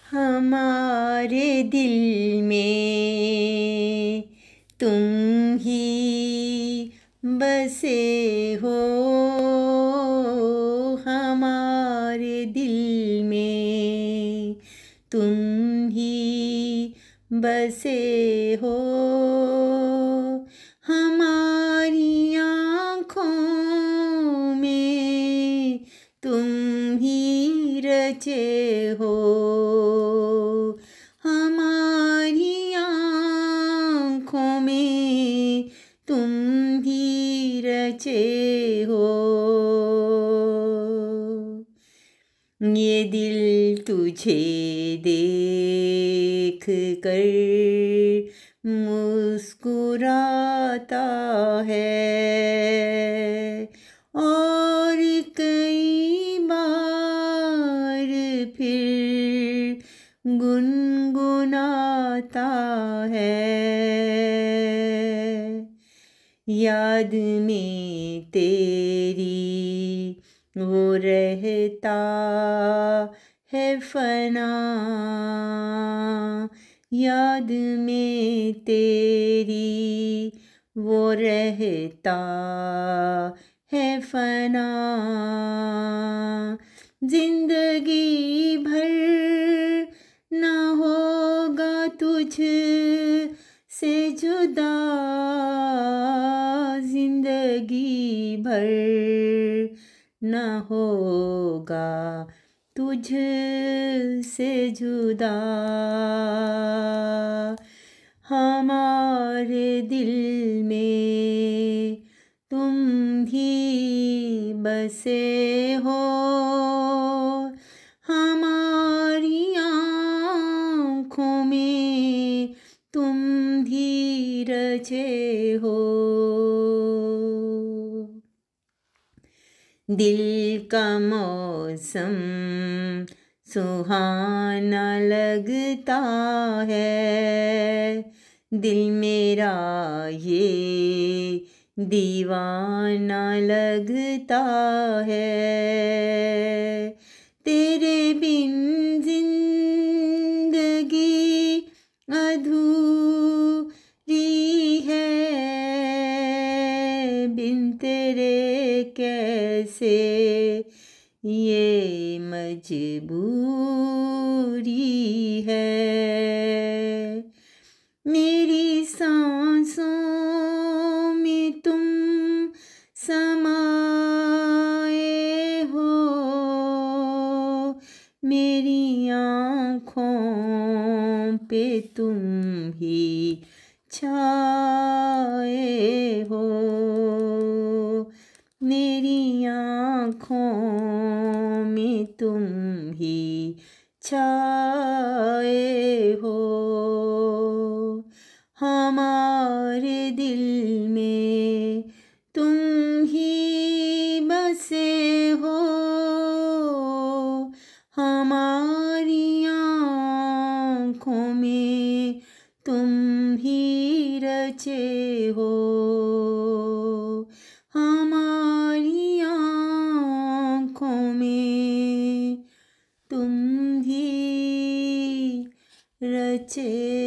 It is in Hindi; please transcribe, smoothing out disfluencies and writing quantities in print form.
हमारे दिल में तुम ही बसे हो, हमारे दिल में तुम ही बसे हो, हमारी आँखों में तुम ही रचे हो, हमारी आँखों में तुम ही रचे हो। ये दिल तुझे देख कर मुस्कुराता है और कई बार फिर गुनगुनाता है। याद में तेरी वो रहता है फना, याद में तेरी वो रहता है फना, जिंदगी भर ना होगा तुझ से जुदा, जिंदगी भर न होगा तुझ से जुदा, हमारे दिल में तुम ही बसे हो, हमारी आँखों में तुम ही रचे हो। दिल का मौसम सुहाना लगता है, दिल मेरा ये दीवाना लगता है, तेरे बिन जिंदगी अधूरी है, बिन तेरे कैसे ये मजबूरी है। मेरी सांसों में तुम समाए हो, मेरी आँखों पे तुम ही छाए हो, मेरी आँखों में तुम ही छाए हो, हमारे दिल में तुम ही बसे हो, हमारी आँखों में तुम ही रचे हो, हमारी आँखों में तुम ही रचे